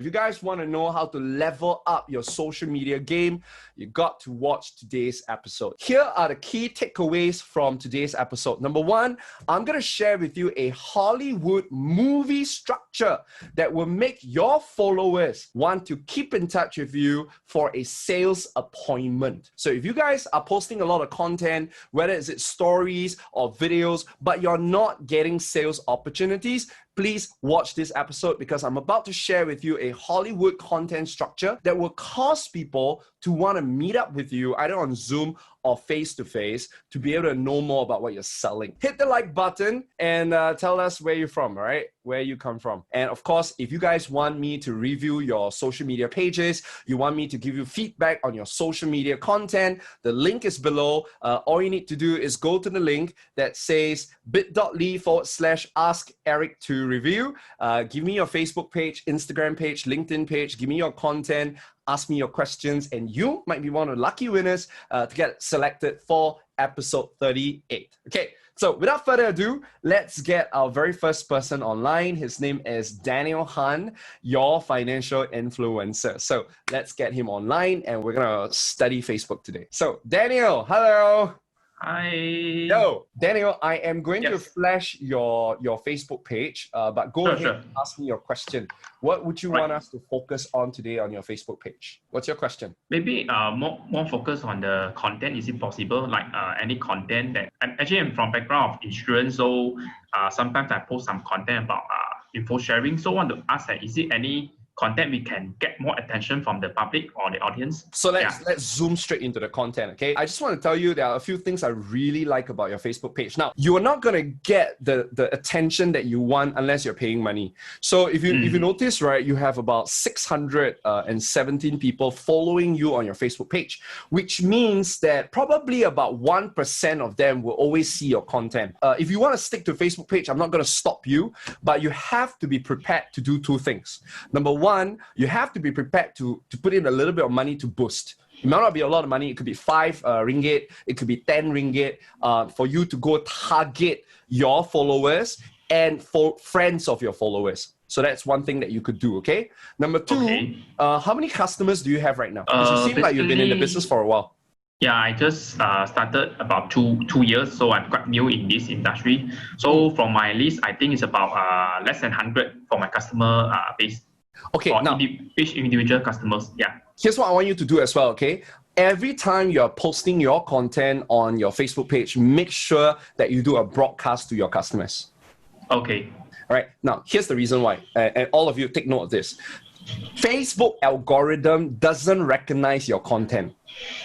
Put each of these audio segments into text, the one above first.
If you guys want to know how to level up your social media game, you got to watch today's episode. Here are the key takeaways from today's episode. Number one, I'm going to share with you a Hollywood movie structure that will make your followers want to keep in touch with you for a sales appointment. So if you guys are posting a lot of content, whether it's stories or videos, but you're not getting sales opportunities, please watch this episode because I'm about to share with you a Hollywood content structure that will cause people to want to meet up with you either on Zoom or face-to-face to be able to know more about what you're selling. Hit the like button and tell us where you're from, all right? Where you come from. And of course, if you guys want me to review your social media pages, you want me to give you feedback on your social media content, the link is below. All you need to do is go to the link that says bit.ly/ask Eric to review. Give me your Facebook page, Instagram page, LinkedIn page, give me your content, ask me your questions, and you might be one of the lucky winners to get selected for episode 38. Okay, so without further ado, let's get our very first person online. His name is Daniel Han, your financial influencer. So let's get him online and we're gonna study Facebook today. So Daniel, hello. Hi. Yo, Daniel, I am going to flash your Facebook page, but go ahead and ask me your question. What would you want us to focus on today on your Facebook page? What's your question? Maybe more focus on the content. Is it possible? Like any content that I'm from background of insurance, so sometimes I post some content about info sharing. So I want to ask that is it any content we can get more attention from the public or the audience? So let's zoom straight into the content, okay? I just want to tell you there are a few things I really like about your Facebook page. Now, you are not going to get the attention that you want unless you're paying money. So if you notice, right, you have about 617 people following you on your Facebook page, which means that probably about 1% of them will always see your content. If you want to stick to Facebook page, I'm not going to stop you, but you have to be prepared to do two things. Number one, you have to be prepared to put in a little bit of money to boost. It might not be a lot of money. It could be 5 ringgit. It could be 10 ringgit for you to go target your followers and for friends of your followers. So that's one thing that you could do, okay? Number two, how many customers do you have right now? Because you seem like you've been in the business for a while. Yeah, I just started about two years, so I'm quite new in this industry. So from my list, I think it's about less than 100 for my customer base. Okay, or now each individual customers, here's what I want you to do as well, okay? Every time you're posting your content on your Facebook page, make sure that you do a broadcast to your customers. Okay. All right, now here's the reason why, and all of you take note of this. Facebook algorithm doesn't recognize your content.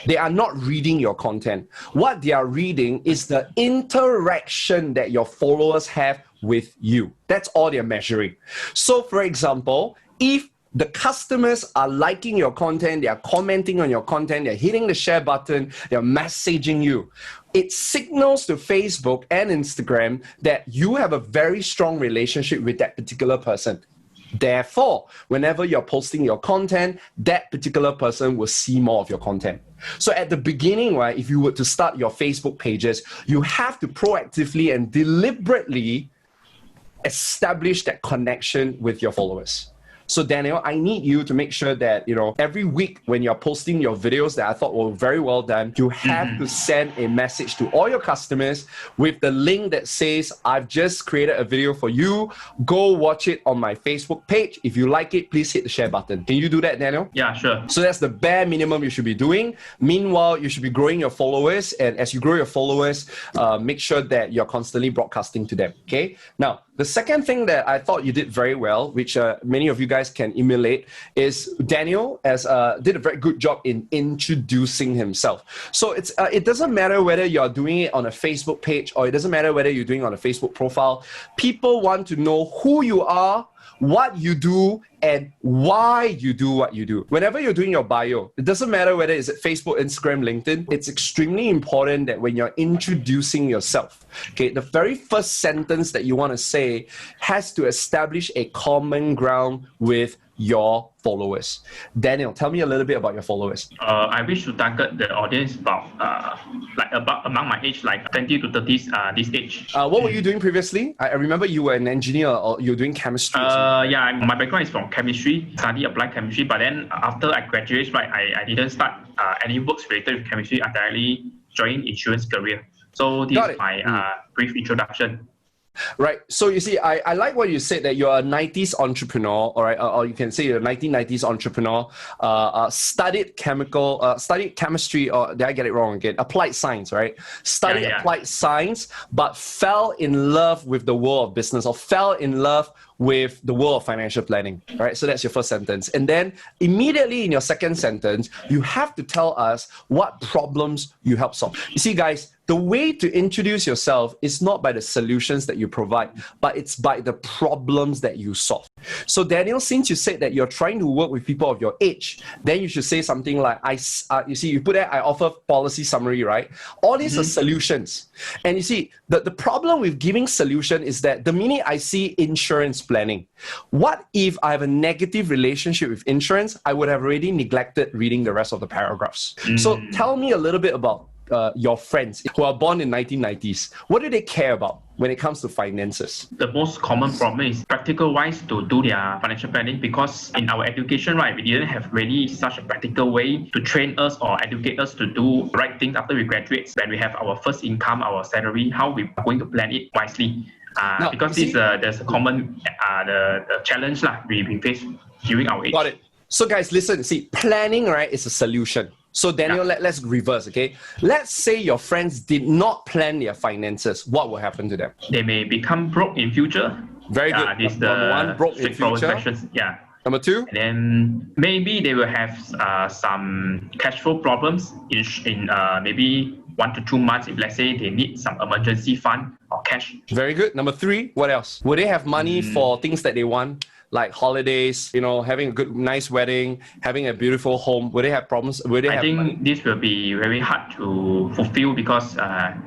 They are not reading your content. What they are reading is the interaction that your followers have with you. That's all they're measuring. So for example, if the customers are liking your content, they are commenting on your content, they're hitting the share button, they're messaging you, it signals to Facebook and Instagram that you have a very strong relationship with that particular person. Therefore, whenever you're posting your content, that particular person will see more of your content. So at the beginning, right, if you were to start your Facebook pages, you have to proactively and deliberately establish that connection with your followers. So Daniel, I need you to make sure that, every week when you're posting your videos that I thought were very well done, you have to send a message to all your customers with the link that says, I've just created a video for you. Go watch it on my Facebook page. If you like it, please hit the share button. Can you do that, Daniel? Yeah, sure. So that's the bare minimum you should be doing. Meanwhile, you should be growing your followers. And as you grow your followers, make sure that you're constantly broadcasting to them, okay? Now, the second thing that I thought you did very well, which many of you guys can emulate, is Daniel did a very good job in introducing himself. So it doesn't matter whether you're doing it on a Facebook page or it doesn't matter whether you're doing it on a Facebook profile. People want to know who you are, what you do, and why you do what you do. Whenever you're doing your bio, it doesn't matter whether it's at Facebook, Instagram, LinkedIn, it's extremely important that when you're introducing yourself, okay, the very first sentence that you want to say has to establish a common ground with Mm. your followers. Daniel, tell me a little bit about your followers. I wish to target the audience about among my age, like 20 to 30s this age. What were you doing previously? I remember you were an engineer or you were doing chemistry. Yeah, my background is from chemistry, study applied chemistry, but then after I graduated, right, I didn't start any works related with chemistry. I directly joined insurance career. So this is my brief introduction. Right. So you see, I like what you said, that you're a 90s entrepreneur, all right, or you can say you're a 1990s entrepreneur, studied chemistry, or did I get it wrong again? Applied science, right? Studied applied science, but fell in love with the world of business, or fell in love with the world of financial planning, right? So that's your first sentence. And then immediately in your second sentence, you have to tell us what problems you help solve. You see, guys, the way to introduce yourself is not by the solutions that you provide, but it's by the problems that you solve. So Daniel, since you said that you're trying to work with people of your age, then you should say something like, you see, you put there, I offer policy summary, right? All these are solutions. And you see, the problem with giving solution is that the minute I see insurance planning, what if I have a negative relationship with insurance? I would have already neglected reading the rest of the paragraphs. So tell me a little bit about your friends who are born in 1990s. What do they care about when it comes to finances? The most common problem is practical wise to do their financial planning, because in our education, right, we didn't have really such a practical way to train us or educate us to do right things after we graduate. When we have our first income, our salary, how we are going to plan it wisely. Because there's a common the challenge we face during our age. Got it. So guys, listen, see, planning, right, is a solution. So Daniel, let's reverse, okay? Let's say your friends did not plan their finances. What will happen to them? They may become broke in future. Very good. This is Number one, broke in future. Questions. Yeah. Number two? And then maybe they will have some cash flow problems in maybe 1 to 2 months, if let's say they need some emergency fund or cash. Very good. Number three, what else? Will they have money for things that they want? Like holidays, having a nice wedding, having a beautiful home? Will they have problems? I think this will be very hard to fulfill, because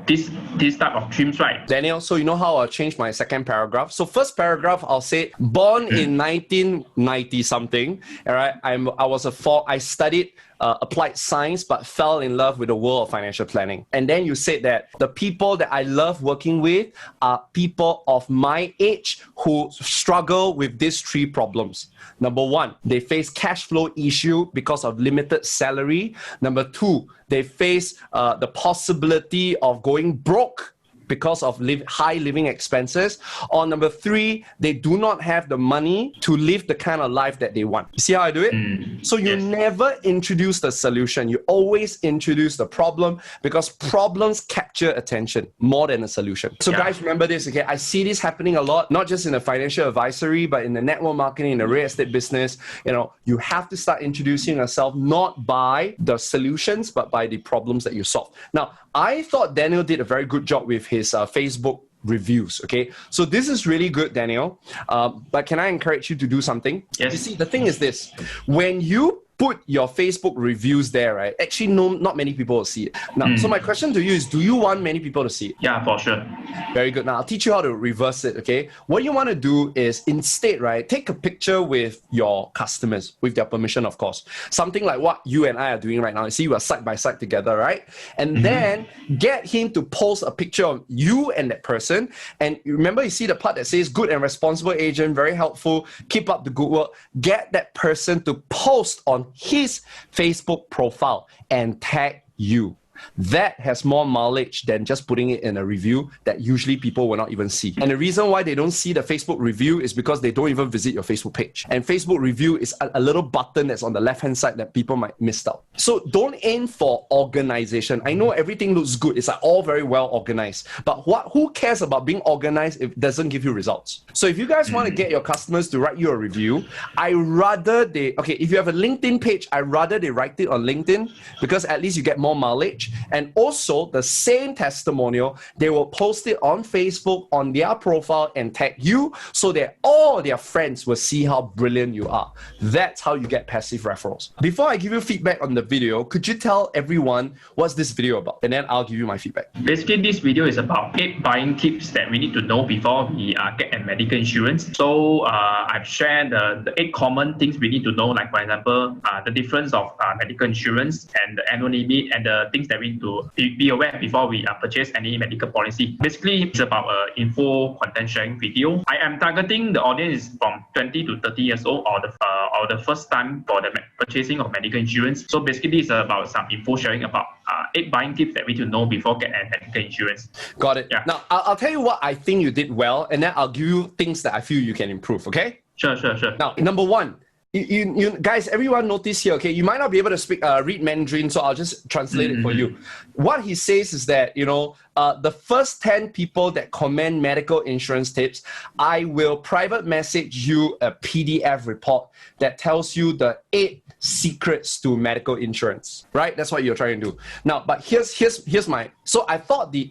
this type of dreams, right? Daniel, so you know how I'll change my second paragraph? So first paragraph, I'll say born in 1990 something. All right, I studied applied science, but fell in love with the world of financial planning. And then you said that the people that I love working with are people of my age who struggle with these three problems. Number one, they face cash flow issue because of limited salary. Number two, they face the possibility of going broke because of high living expenses. Or number three, they do not have the money to live the kind of life that they want. You see how I do it? So you never introduce the solution. You always introduce the problem, because problems capture attention more than a solution. So guys, remember this, okay? I see this happening a lot, not just in the financial advisory, but in the network marketing, in the real estate business. You have to start introducing yourself not by the solutions, but by the problems that you solve. Now, I thought Daniel did a very good job with his Facebook reviews, okay? So this is really good, Daniel. But can I encourage you to do something? Yes. You see, the thing is this. When you put your Facebook reviews there, right? Actually, no, not many people will see it. Now, so my question to you is, do you want many people to see it? Yeah, for sure. Very good. Now, I'll teach you how to reverse it, okay? What you want to do is instead, right, take a picture with your customers, with their permission, of course. Something like what you and I are doing right now. You see, we're side by side together, right? And then get him to post a picture of you and that person. And remember, you see the part that says good and responsible agent, very helpful, keep up the good work. Get that person to post on his Facebook profile and tag you. That has more mileage than just putting it in a review that usually people will not even see. And the reason why they don't see the Facebook review is because they don't even visit your Facebook page. And Facebook review is a little button that's on the left-hand side that people might miss out. So don't aim for organization. I know everything looks good. It's like all very well organized. But who cares about being organized if it doesn't give you results? So if you guys want to get your customers to write you a review, if you have a LinkedIn page, I rather they write it on LinkedIn, because at least you get more mileage. page, and also the same testimonial, they will post it on Facebook, on their profile, and tag you so that all their friends will see how brilliant you are. That's how you get passive referrals. Before I give you feedback on the video, could you tell everyone what's this video about? And then I'll give you my feedback. Basically, this video is about 8 buying tips that we need to know before we get a medical insurance. So I've shared the 8 common things we need to know, like for example, the difference of medical insurance and the annual limit and the things that we need to be aware before we purchase any medical policy. Basically, it's about info content sharing video. I am targeting the audience from 20 to 30 years old or the first time for the purchasing of medical insurance. So basically, it's about some info sharing about 8 buying tips that we need to know before getting medical insurance. Got it. Yeah. Now, I'll tell you what I think you did well, and then I'll give you things that I feel you can improve, okay? Sure. Now, number one, you guys, everyone notice here, okay? You might not be able to read Mandarin, so I'll just translate it for you. What he says is that, the first 10 people that comment medical insurance tips, I will private message you a PDF report that tells you the 8 secrets to medical insurance, right? That's what you're trying to do. Now, but here's my, so I thought the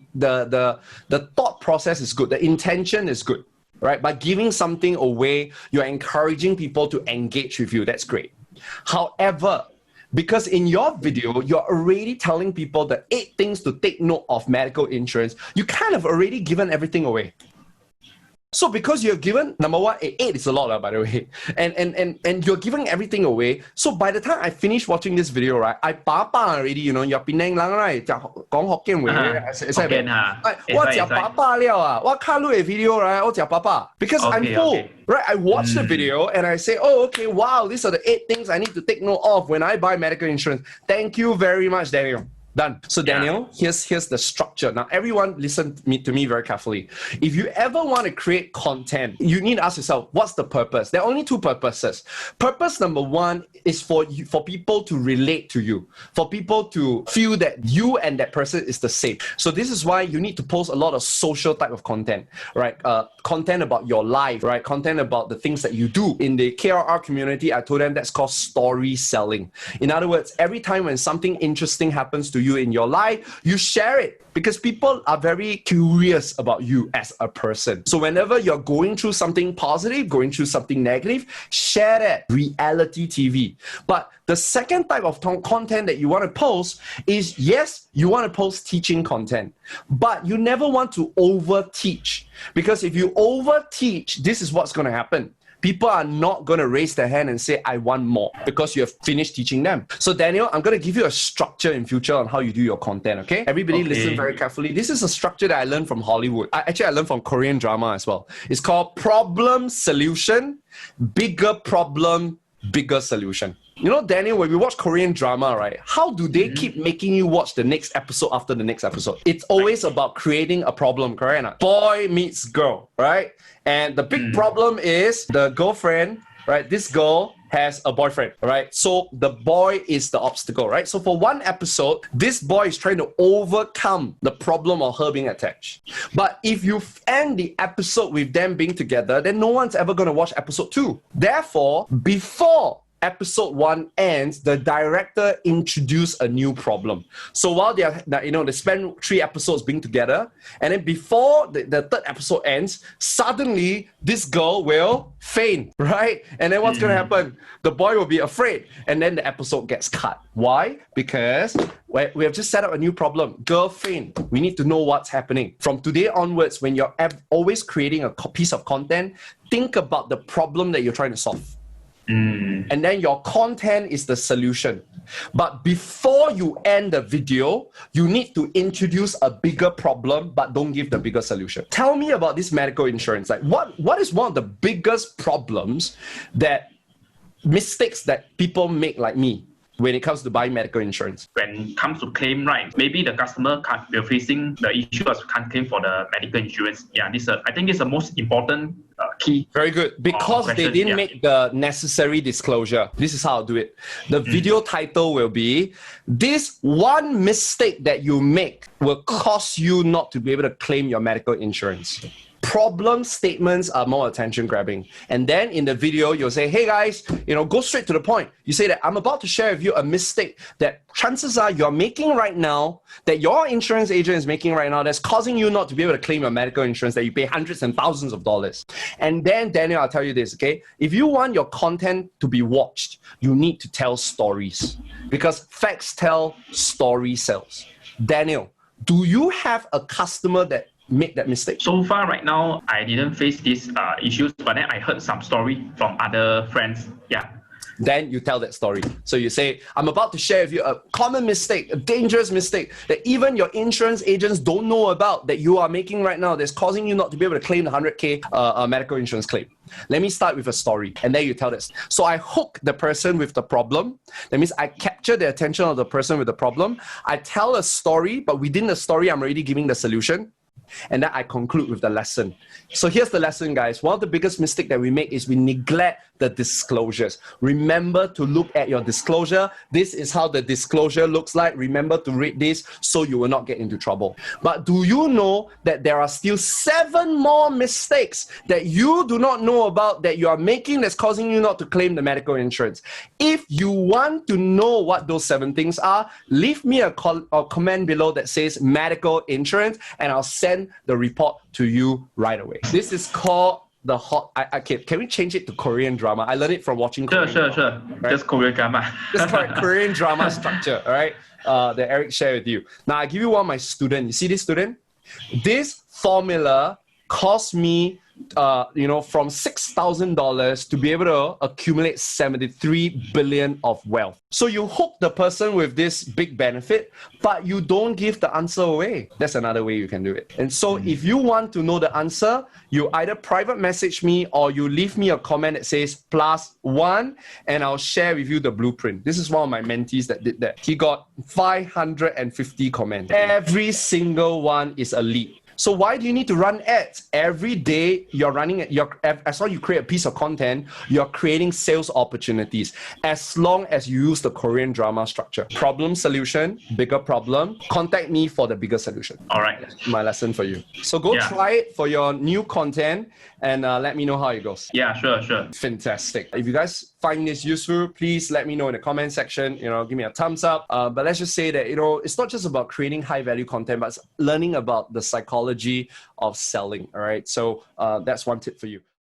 thought process is good. The intention is good. Right? By giving something away, you're encouraging people to engage with you. That's great. However, because in your video, you're already telling people the 8 things to take note of medical insurance, you kind of already given everything away. So because you've given, number one, 8 is a lot, by the way, and you're giving everything away. So by the time I finish watching this video, right, I papa already, you're Penang lang, right?講Hokkien話，我食papa了啊！我看你的 video, right? 我食papa because I'm full, right? I watch the video and I say, oh, okay, wow, these are the 8 things I need to take note of when I buy medical insurance. Thank you very much, Daniel. Done. So Daniel, here's the structure. Now, everyone listen to me very carefully. If you ever want to create content, you need to ask yourself, what's the purpose? There are only 2 purposes. Purpose number 1 is for people to relate to you, for people to feel that you and that person is the same. So this is why you need to post a lot of social type of content, right? Content about your life, right? Content about the things that you do. In the KRR community, I told them that's called story selling. In other words, every time when something interesting happens to you in your life, you share it because people are very curious about you as a person. So whenever you're going through something positive, going through something negative, share that. Reality TV. But the second type of content that you want to post is, yes, you want to post teaching content, but you never want to over teach, because if you over teach, this is what's going to happen. People are not going to raise their hand and say, I want more, because you have finished teaching them. So Daniel, I'm going to give you a structure in future on how you do your content, okay? Everybody listen very carefully. This is a structure that I learned from Hollywood. I learned from Korean drama as well. It's called problem, solution, bigger problem, bigger solution. Daniel, when we watch Korean drama, right, how do they keep making you watch the next episode after the next episode? It's always about creating a problem, correct? Boy meets girl, right? And the big problem is the girlfriend, right? This girl has a boyfriend, right? So the boy is the obstacle, right? So for one episode, this boy is trying to overcome the problem of her being attached. But if you end the episode with them being together, then no one's ever going to watch episode 2. Therefore, before episode 1 ends, the director introduced a new problem. So while they spend 3 episodes being together, and then before the 3rd episode ends, suddenly this girl will faint, right? And then what's going to happen? The boy will be afraid, and then the episode gets cut. Why? Because we have just set up a new problem. Girl faint. We need to know what's happening. From today onwards, when you're always creating a piece of content, think about the problem that you're trying to solve. And then your content is the solution. But before you end the video, you need to introduce a bigger problem, but don't give the bigger solution. Tell me about this medical insurance. Like what is one of the biggest problems, mistakes that people make like me when it comes to buying medical insurance? When it comes to claim, right, maybe the customer we're facing the issue as can't claim for the medical insurance. Yeah, I think it's the most important key. Very good. Because they didn't make the necessary disclosure. This is how I'll do it. The video title will be, this one mistake that you make will cause you not to be able to claim your medical insurance. Problem statements are more attention grabbing. And then in the video, you'll say, hey guys, go straight to the point. You say that I'm about to share with you a mistake that chances are you're making right now, that your insurance agent is making right now, that's causing you not to be able to claim your medical insurance that you pay hundreds and thousands of dollars. And then, Daniel, I'll tell you this, okay? If you want your content to be watched, you need to tell stories, because facts tell, story sells. Daniel, do you have a customer that make that mistake? So far right now, I didn't face these issues, but then I heard some story from other friends. Yeah. Then you tell that story. So you say, I'm about to share with you a common mistake, a dangerous mistake that even your insurance agents don't know about, that you are making right now, that's causing you not to be able to claim the 100K medical insurance claim. Let me start with a story, and then you tell this. So I hook the person with the problem. That means I capture the attention of the person with the problem. I tell a story, but within the story, I'm already giving the solution. And then I conclude with the lesson. So here's the lesson, guys. One of the biggest mistakes that we make is we neglect the disclosures. Remember to look at your disclosure. This is how the disclosure looks like. Remember to read this so you will not get into trouble. But do you know that there are still 7 more mistakes that you do not know about that you are making that's causing you not to claim the medical insurance? If you want to know what those 7 things are, leave me a comment below that says medical insurance, and I'll send the report to you right away. This is called the hot. Can we change it to Korean drama? I learned it from watching Korean drama. Sure. Right? Just Korean drama. Just correct, Korean drama structure, all right? That Eric shared with you. Now, I give you one of my students. You see this student? This formula cost me from $6,000 to be able to accumulate 73 billion of wealth. So you hook the person with this big benefit, but you don't give the answer away. That's another way you can do it. And so if you want to know the answer, you either private message me or you leave me a comment that says +1, and I'll share with you the blueprint. This is one of my mentees that did that. He got 550 comments. Every single one is a lead. So why do you need to run ads? Every day you're running, as long as you create a piece of content, you're creating sales opportunities, as long as you use the Korean drama structure. Problem, solution, bigger problem. Contact me for the bigger solution. All right. My lesson for you. So go try it for your new content and let me know how it goes. Yeah, sure. Fantastic. If you guys find this useful, please let me know in the comment section. Give me a thumbs up. But let's just say that, it's not just about creating high value content, but it's learning about the psychology of selling. All right. So that's one tip for you.